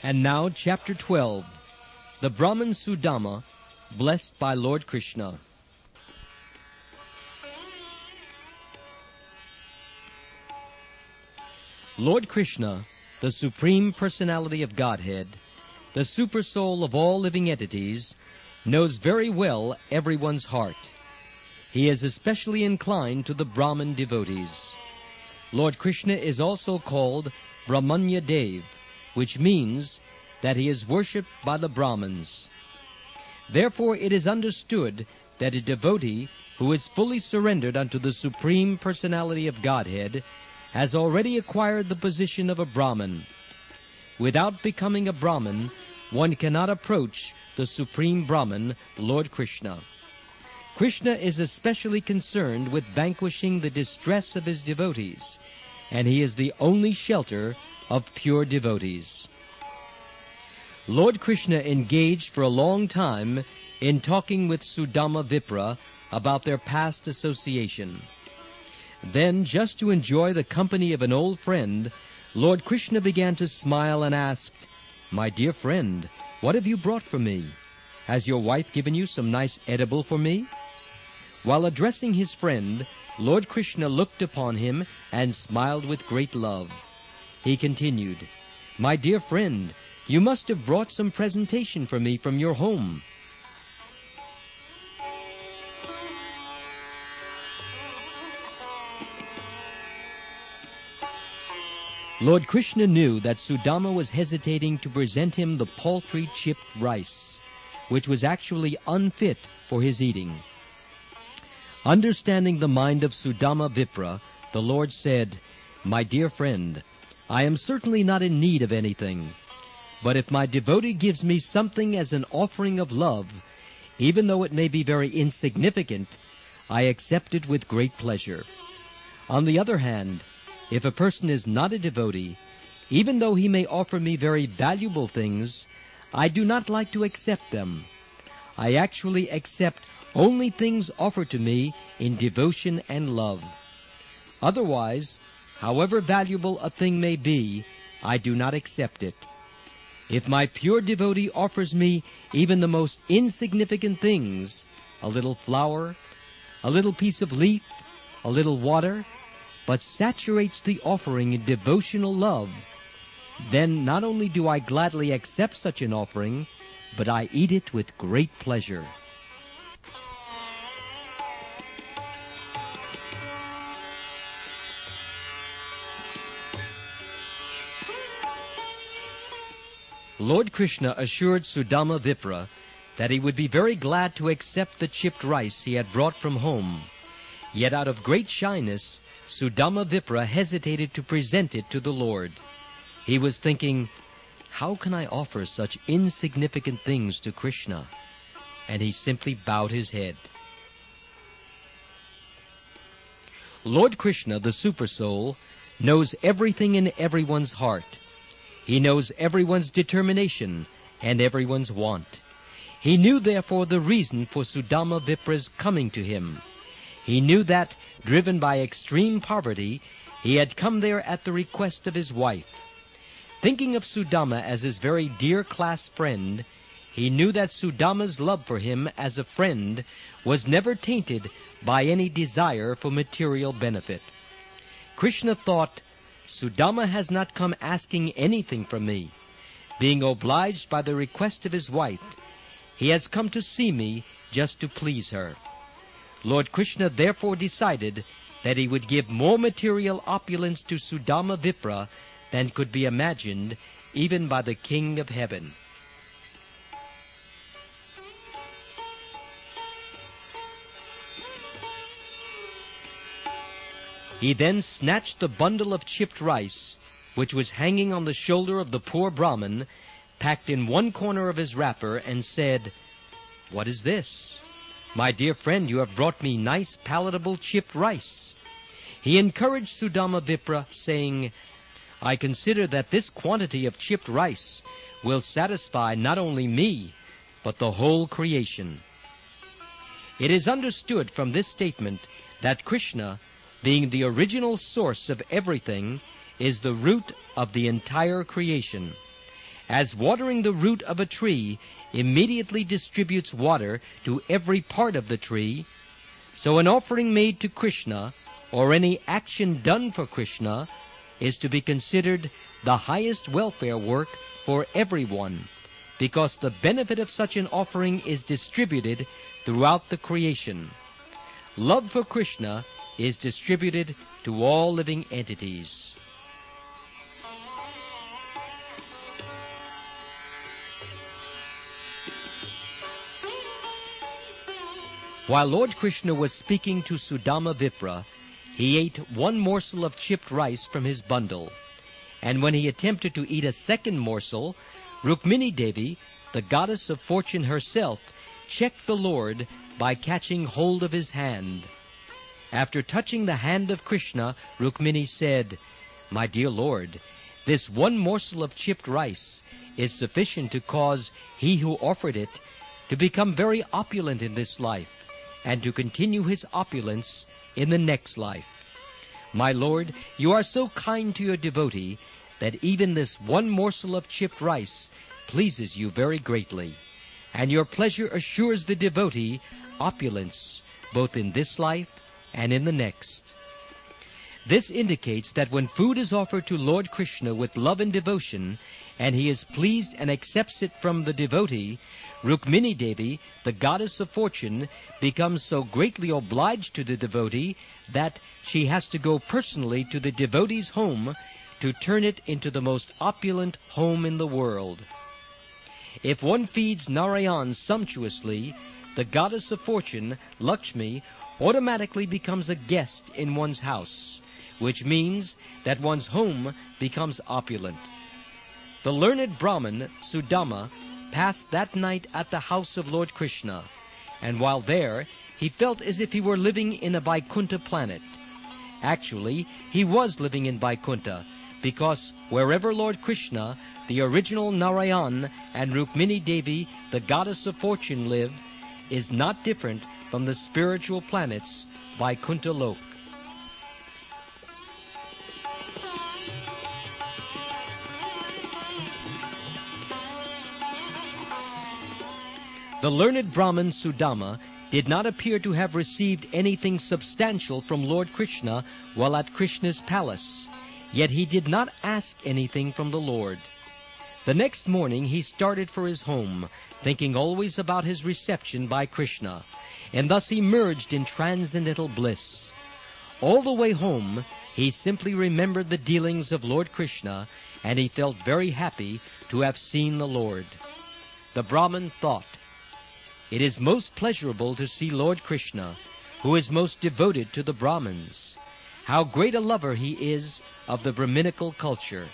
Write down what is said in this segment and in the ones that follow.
And now, Chapter 12, the Brahman Sudama, blessed by Lord Krishna. Lord Krishna, the Supreme Personality of Godhead, the Supersoul of all living entities, knows very well everyone's heart. He is especially inclined to the Brahman devotees. Lord Krishna is also called Brahmanya Dev, which means that he is worshipped by the Brahmins. Therefore it is understood that a devotee who is fully surrendered unto the Supreme Personality of Godhead has already acquired the position of a Brahman. Without becoming a Brahman, one cannot approach the Supreme Brahman, Lord Krishna. Krishna is especially concerned with vanquishing the distress of his devotees, and he is the only shelter of pure devotees. Lord Krishna engaged for a long time in talking with Sudama Vipra about their past association. Then, just to enjoy the company of an old friend, Lord Krishna began to smile and asked, "My dear friend, what have you brought for me? Has your wife given you some nice edible for me?" While addressing his friend, Lord Krishna looked upon him and smiled with great love. He continued, "My dear friend, you must have brought some presentation for me from your home." Lord Krishna knew that Sudama was hesitating to present him the paltry chipped rice, which was actually unfit for his eating. Understanding the mind of Sudama Vipra, the Lord said, "My dear friend, I am certainly not in need of anything, but if my devotee gives me something as an offering of love, even though it may be very insignificant, I accept it with great pleasure. On the other hand, if a person is not a devotee, even though he may offer me very valuable things, I do not like to accept them. I actually accept only things offered to me in devotion and love. Otherwise, however valuable a thing may be, I do not accept it. If my pure devotee offers me even the most insignificant things, a little flower, a little piece of leaf, a little water, but saturates the offering in devotional love, then not only do I gladly accept such an offering, but I eat it with great pleasure." Lord Krishna assured Sudama Vipra that he would be very glad to accept the chipped rice he had brought from home. Yet out of great shyness, Sudama Vipra hesitated to present it to the Lord. He was thinking, "How can I offer such insignificant things to Krishna?" And he simply bowed his head. Lord Krishna, the Supersoul, knows everything in everyone's heart. He knows everyone's determination and everyone's want. He knew, therefore, the reason for Sudama Vipra's coming to him. He knew that, driven by extreme poverty, he had come there at the request of his wife. Thinking of Sudama as his very dear class friend, he knew that Sudama's love for him as a friend was never tainted by any desire for material benefit. Krishna thought, "Sudama has not come asking anything from me. Being obliged by the request of his wife, he has come to see me just to please her." Lord Krishna therefore decided that he would give more material opulence to Sudama Vipra than could be imagined even by the King of Heaven. He then snatched the bundle of chipped rice, which was hanging on the shoulder of the poor Brahmin, packed in one corner of his wrapper, and said, "What is this? My dear friend, you have brought me nice, palatable chipped rice." He encouraged Sudama Vipra, saying, "I consider that this quantity of chipped rice will satisfy not only me, but the whole creation." It is understood from this statement that Krishna, being the original source of everything, is the root of the entire creation. As watering the root of a tree immediately distributes water to every part of the tree, so an offering made to Krishna, or any action done for Krishna, is to be considered the highest welfare work for everyone, because the benefit of such an offering is distributed throughout the creation. Love for Krishna is distributed to all living entities. While Lord Krishna was speaking to Sudama Vipra, he ate one morsel of chipped rice from his bundle. And when he attempted to eat a second morsel, Rukmini Devi, the goddess of fortune herself, checked the Lord by catching hold of his hand. After touching the hand of Krishna, Rukmini said, "My dear Lord, this one morsel of chipped rice is sufficient to cause he who offered it to become very opulent in this life, and to continue his opulence in the next life. My Lord, you are so kind to your devotee that even this one morsel of chipped rice pleases you very greatly, and your pleasure assures the devotee opulence both in this life and in the next." This indicates that when food is offered to Lord Krishna with love and devotion, and he is pleased and accepts it from the devotee, Rukmini Devi, the goddess of fortune, becomes so greatly obliged to the devotee that she has to go personally to the devotee's home to turn it into the most opulent home in the world. If one feeds Narayan sumptuously, the goddess of fortune, Lakshmi, automatically becomes a guest in one's house, which means that one's home becomes opulent. The learned Brahman, Sudama, passed that night at the house of Lord Krishna, and while there, he felt as if he were living in a Vaikuntha planet. Actually, he was living in Vaikuntha, because wherever Lord Krishna, the original Narayan, and Rukmini Devi, the goddess of fortune, live, is not different from the spiritual planets Vaikuntha Lok. The learned Brahmin Sudama did not appear to have received anything substantial from Lord Krishna while at Krishna's palace, yet he did not ask anything from the Lord. The next morning he started for his home, thinking always about his reception by Krishna, and thus he merged in transcendental bliss. All the way home he simply remembered the dealings of Lord Krishna, and he felt very happy to have seen the Lord. The Brahmin thought, "It is most pleasurable to see Lord Krishna, who is most devoted to the Brahmins. How great a lover he is of the Brahminical culture.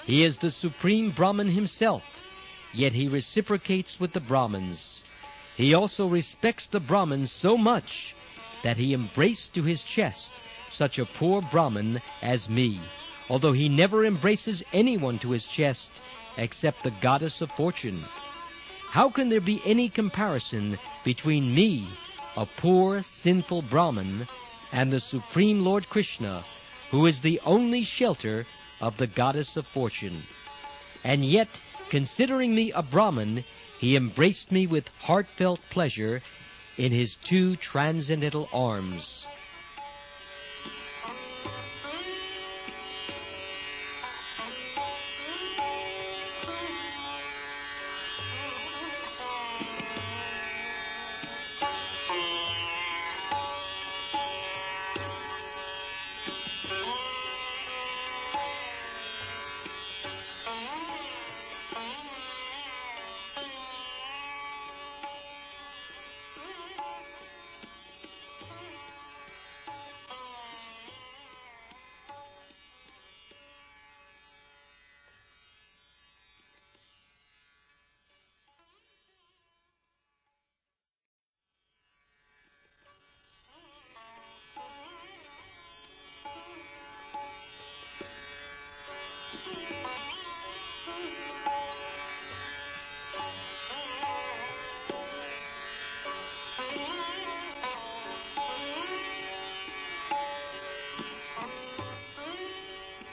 He is the supreme Brahman himself, yet he reciprocates with the Brahmins. He also respects the Brahmins so much that he embraced to his chest such a poor Brahmin as me, although he never embraces anyone to his chest except the goddess of fortune. How can there be any comparison between me, a poor, sinful Brahmin, and the Supreme Lord Krishna, who is the only shelter of the goddess of fortune? And yet, considering me a Brahmin, he embraced me with heartfelt pleasure in his two transcendental arms."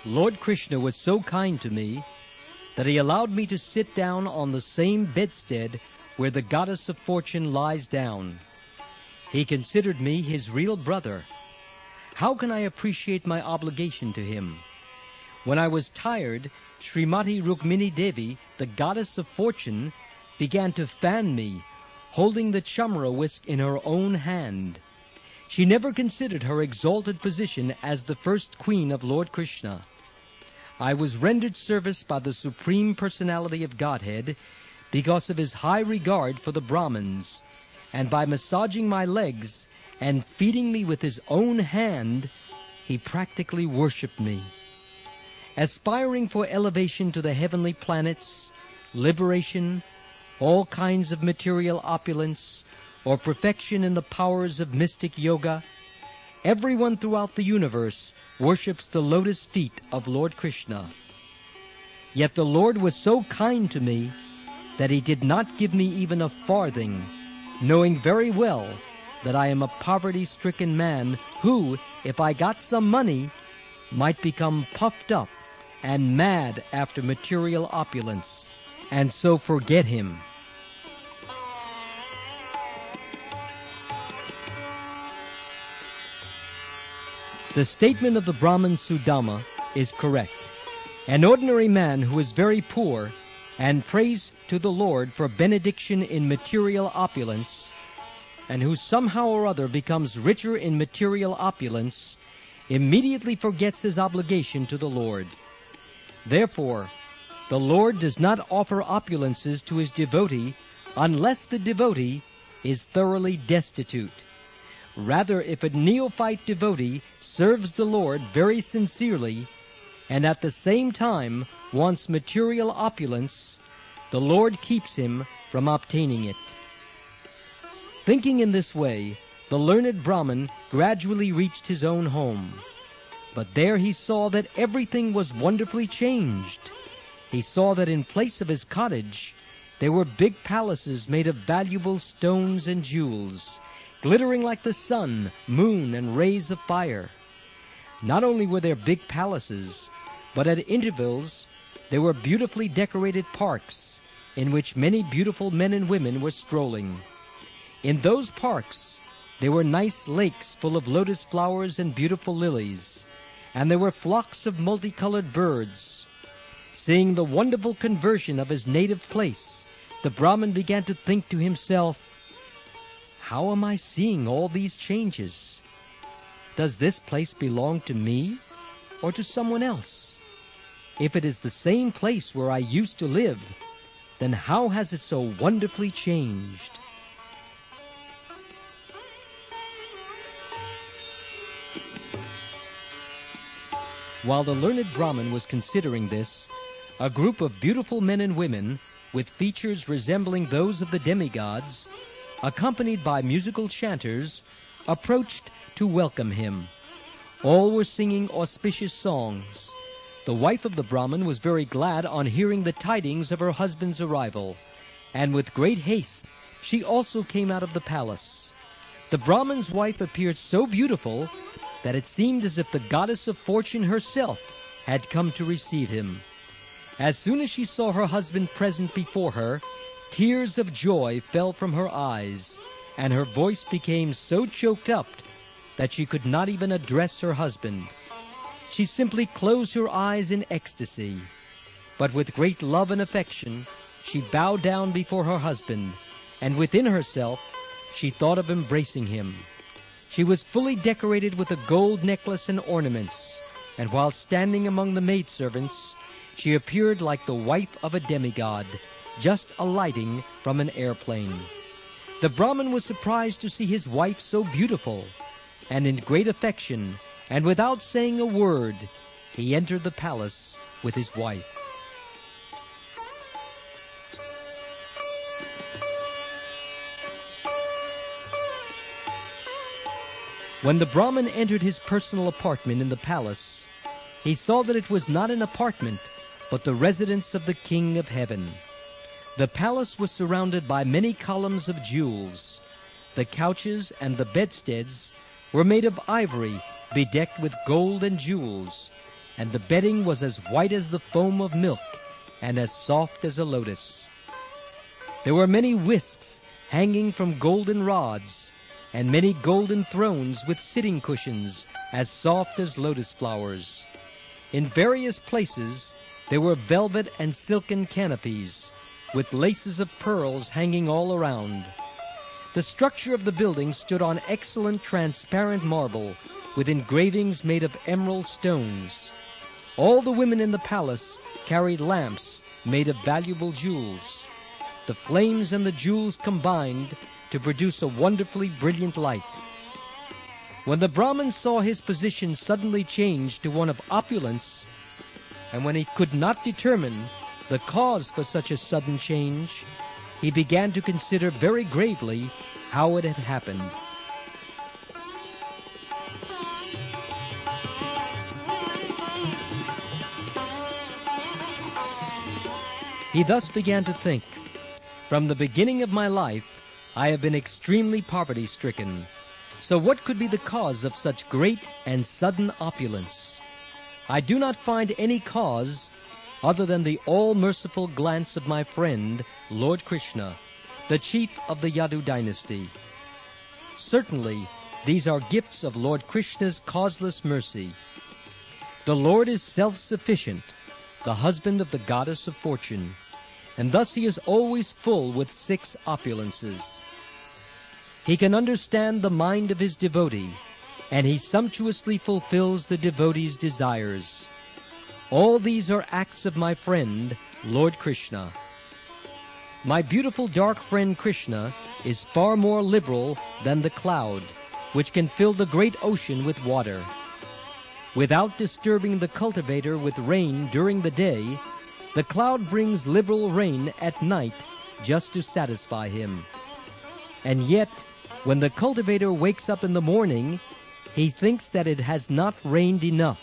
Lord Krishna was so kind to me that he allowed me to sit down on the same bedstead where the goddess of fortune lies down. He considered me his real brother. How can I appreciate my obligation to him? When I was tired, Srimati Rukmini Devi, the goddess of fortune, began to fan me, holding the chamra whisk in her own hand. She never considered her exalted position as the first queen of Lord Krishna. I was rendered service by the Supreme Personality of Godhead because of his high regard for the Brahmins, and by massaging my legs and feeding me with his own hand, he practically worshipped me. Aspiring for elevation to the heavenly planets, liberation, all kinds of material opulence, or perfection in the powers of mystic yoga, everyone throughout the universe worships the lotus feet of Lord Krishna. Yet the Lord was so kind to me that he did not give me even a farthing, knowing very well that I am a poverty-stricken man who, if I got some money, might become puffed up and mad after material opulence, and so forget him. The statement of the Brahman Sudama is correct. An ordinary man who is very poor and prays to the Lord for benediction in material opulence, and who somehow or other becomes richer in material opulence, immediately forgets his obligation to the Lord. Therefore, the Lord does not offer opulences to his devotee unless the devotee is thoroughly destitute. Rather, if a neophyte devotee serves the Lord very sincerely and at the same time wants material opulence, the Lord keeps him from obtaining it. Thinking in this way, the learned Brahmin gradually reached his own home. But there he saw that everything was wonderfully changed. He saw that in place of his cottage, there were big palaces made of valuable stones and jewels, glittering like the sun, moon, and rays of fire. Not only were there big palaces, but at intervals there were beautifully decorated parks in which many beautiful men and women were strolling. In those parks there were nice lakes full of lotus flowers and beautiful lilies, and there were flocks of multicolored birds. Seeing the wonderful conversion of his native place, the Brahmin began to think to himself, "How am I seeing all these changes? Does this place belong to me or to someone else? If it is the same place where I used to live, then how has it so wonderfully changed?" While the learned Brahmin was considering this, a group of beautiful men and women, with features resembling those of the demigods, accompanied by musical chanters, approached to welcome him. All were singing auspicious songs. The wife of the Brahmin was very glad on hearing the tidings of her husband's arrival, and with great haste she also came out of the palace. The Brahmin's wife appeared so beautiful that it seemed as if the goddess of fortune herself had come to receive him. As soon as she saw her husband present before her, tears of joy fell from her eyes, and her voice became so choked up that she could not even address her husband. She simply closed her eyes in ecstasy. But with great love and affection, she bowed down before her husband, and within herself she thought of embracing him. She was fully decorated with a gold necklace and ornaments, and while standing among the maidservants, she appeared like the wife of a demigod, just alighting from an airplane. The Brahmin was surprised to see his wife so beautiful, and in great affection, and without saying a word, he entered the palace with his wife. When the Brahmin entered his personal apartment in the palace, he saw that it was not an apartment, but the residence of the King of Heaven. The palace was surrounded by many columns of jewels. The couches and the bedsteads were made of ivory, bedecked with gold and jewels, and the bedding was as white as the foam of milk, and as soft as a lotus. There were many whisks hanging from golden rods, and many golden thrones with sitting cushions as soft as lotus flowers. In various places there were velvet and silken canopies, with laces of pearls hanging all around. The structure of the building stood on excellent transparent marble, with engravings made of emerald stones. All the women in the palace carried lamps made of valuable jewels. The flames and the jewels combined to produce a wonderfully brilliant light. When the Brahmin saw his position suddenly change to one of opulence, and when he could not determine the cause for such a sudden change, he began to consider very gravely how it had happened. He thus began to think, "From the beginning of my life, I have been extremely poverty-stricken. So what could be the cause of such great and sudden opulence? I do not find any cause other than the all-merciful glance of my friend, Lord Krishna, the chief of the Yadu dynasty. Certainly, these are gifts of Lord Krishna's causeless mercy. The Lord is self-sufficient, the husband of the goddess of fortune, and thus he is always full with 6 opulences. He can understand the mind of his devotee, and he sumptuously fulfills the devotee's desires. All these are acts of my friend, Lord Krishna. My beautiful dark friend Krishna is far more liberal than the cloud, which can fill the great ocean with water. Without disturbing the cultivator with rain during the day, the cloud brings liberal rain at night just to satisfy him. And yet, when the cultivator wakes up in the morning, he thinks that it has not rained enough.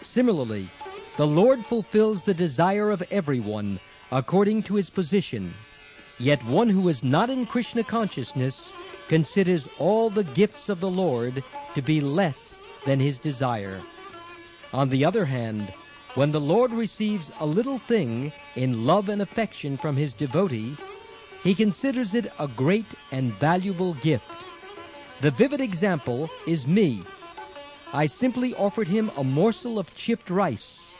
Similarly, the Lord fulfills the desire of everyone according to his position. Yet one who is not in Krishna consciousness considers all the gifts of the Lord to be less than his desire. On the other hand, when the Lord receives a little thing in love and affection from his devotee, he considers it a great and valuable gift. The vivid example is me. I simply offered him a morsel of chipped rice,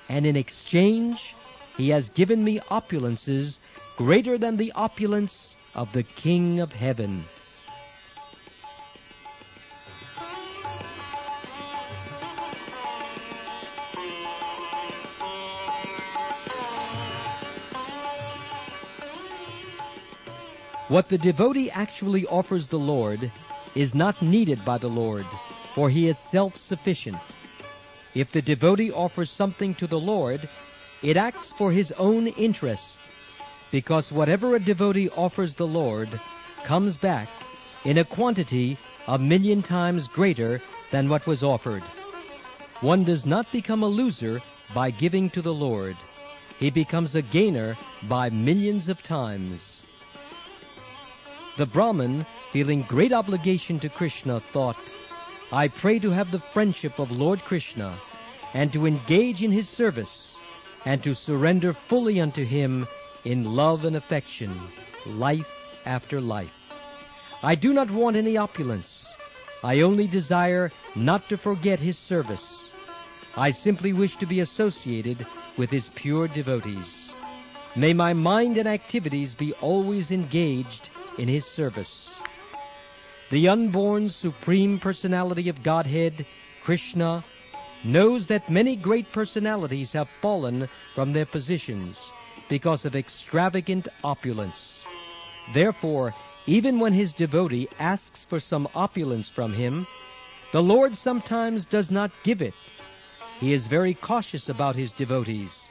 and in exchange he has given me opulences greater than the opulence of the King of Heaven. What the devotee actually offers the Lord is not needed by the Lord, for he is self-sufficient. If the devotee offers something to the Lord, it acts for his own interest, because whatever a devotee offers the Lord comes back in a quantity 1,000,000 times greater than what was offered. One does not become a loser by giving to the Lord. He becomes a gainer by millions of times. The Brahmin, feeling great obligation to Krishna, thought, "I pray to have the friendship of Lord Krishna, and to engage in his service, and to surrender fully unto him in love and affection, life after life. I do not want any opulence. I only desire not to forget his service. I simply wish to be associated with his pure devotees. May my mind and activities be always engaged in his service." The unborn Supreme Personality of Godhead, Krishna, knows that many great personalities have fallen from their positions because of extravagant opulence. Therefore, even when his devotee asks for some opulence from him, the Lord sometimes does not give it. He is very cautious about his devotees,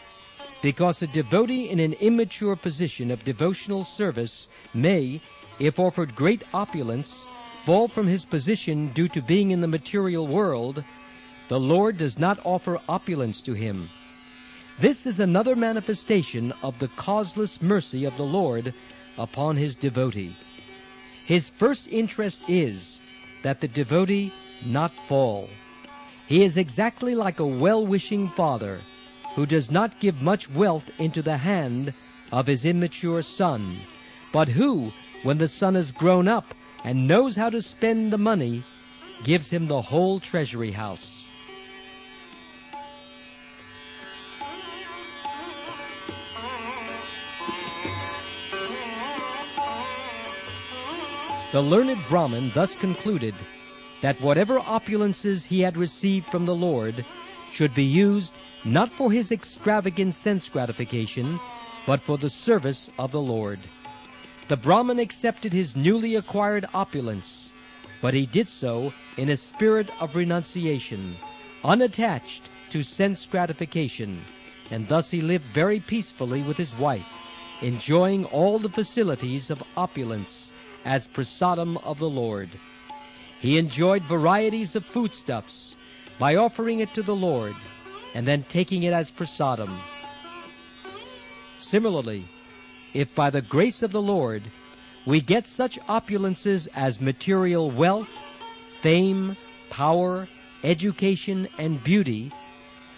because a devotee in an immature position of devotional service may, if offered great opulence, fall from his position due to being in the material world. The Lord does not offer opulence to him. This is another manifestation of the causeless mercy of the Lord upon his devotee. His first interest is that the devotee not fall. He is exactly like a well-wishing father. who does not give much wealth into the hand of his immature son, but who, when the son is grown up and knows how to spend the money, gives him the whole treasury house. The learned Brahmin thus concluded that whatever opulences he had received from the Lord should be used not for his extravagant sense gratification, but for the service of the Lord. The Brahmin accepted his newly acquired opulence, but he did so in a spirit of renunciation, unattached to sense gratification, and thus he lived very peacefully with his wife, enjoying all the facilities of opulence as prasadam of the Lord. He enjoyed varieties of foodstuffs by offering it to the Lord and then taking it as prasadam. Similarly, if by the grace of the Lord we get such opulences as material wealth, fame, power, education, and beauty,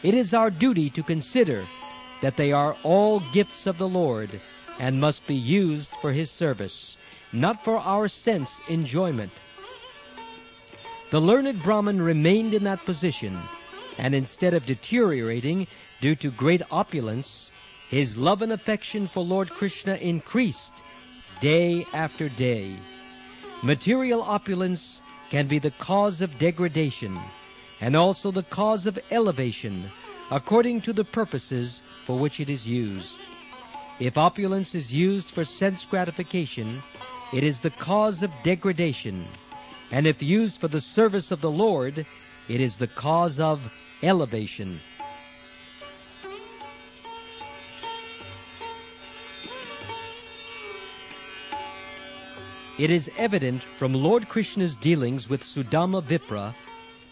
it is our duty to consider that they are all gifts of the Lord and must be used for His service, not for our sense enjoyment. The learned Brahmin remained in that position, and instead of deteriorating due to great opulence, his love and affection for Lord Krishna increased day after day. Material opulence can be the cause of degradation and also the cause of elevation according to the purposes for which it is used. If opulence is used for sense gratification, it is the cause of degradation, and if used for the service of the Lord, it is the cause of elevation. It is evident from Lord Krishna's dealings with Sudama Vipra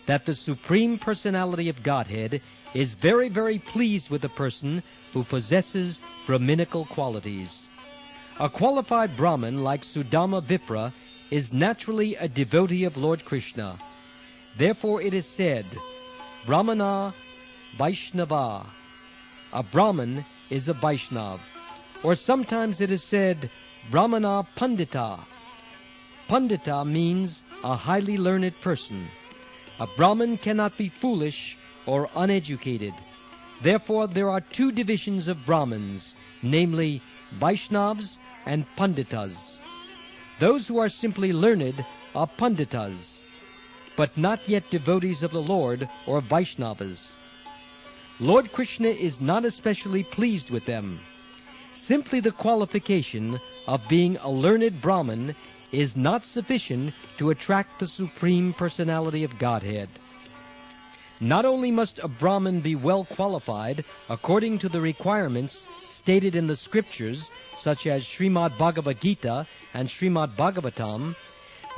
that the Supreme Personality of Godhead is very, very pleased with a person who possesses Brahminical qualities. A qualified Brahmin like Sudama Vipra is naturally a devotee of Lord Krishna. Therefore it is said, Brahmana Vaisnava. A Brahmin is a Vaishnav. Or sometimes it is said, Brahmana Pandita. Pandita means a highly learned person. A Brahmin cannot be foolish or uneducated. Therefore there are two divisions of Brahmins, namely Vaishnavas and Panditas. Those who are simply learned are Panditas, but not yet devotees of the Lord or Vaishnavas. Lord Krishna is not especially pleased with them. Simply the qualification of being a learned Brahmin is not sufficient to attract the Supreme Personality of Godhead. Not only must a Brahmin be well qualified according to the requirements stated in the scriptures, such as Srimad Bhagavad Gita and Srimad Bhagavatam,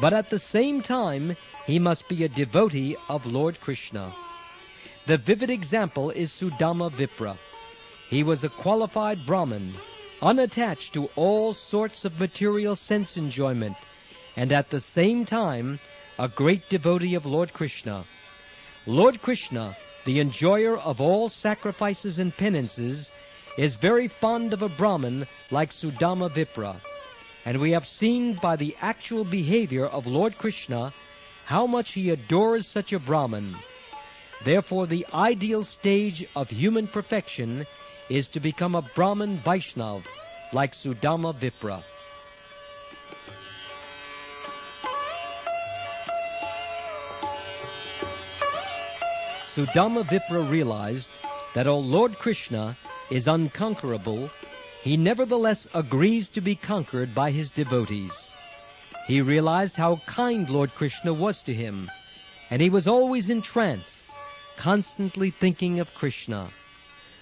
but at the same time he must be a devotee of Lord Krishna. The vivid example is Sudama Vipra. He was a qualified Brahmin, unattached to all sorts of material sense enjoyment, and at the same time a great devotee of Lord Krishna. Lord Krishna, the enjoyer of all sacrifices and penances, is very fond of a Brahmin like Sudama Vipra, and we have seen by the actual behavior of Lord Krishna how much he adores such a Brahmin. Therefore the ideal stage of human perfection is to become a Brahmin Vaishnav like Sudama Vipra. Sudama Vipra realized that although Lord Krishna is unconquerable, he nevertheless agrees to be conquered by his devotees. He realized how kind Lord Krishna was to him, and he was always in trance, constantly thinking of Krishna.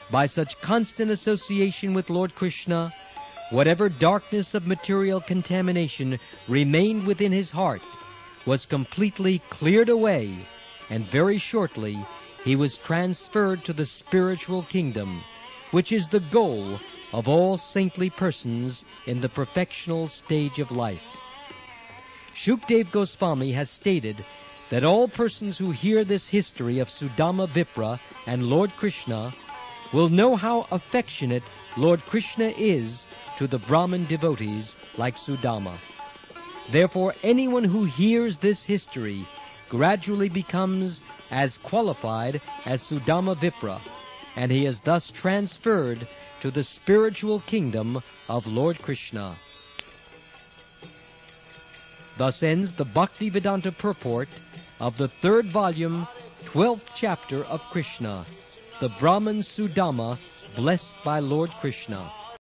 By such constant association with Lord Krishna, whatever darkness of material contamination remained within his heart was completely cleared away, and very shortly he was transferred to the spiritual kingdom, which is the goal of all saintly persons in the perfectional stage of life. Shukdev Goswami has stated that all persons who hear this history of Sudama Vipra and Lord Krishna will know how affectionate Lord Krishna is to the Brahmin devotees like Sudama. Therefore, anyone who hears this history gradually becomes as qualified as Sudama Vipra, and he is thus transferred to the spiritual kingdom of Lord Krishna. Thus ends the Bhaktivedanta purport of the 3rd volume, 12th chapter of Krishna, the Brahman Sudama, blessed by Lord Krishna.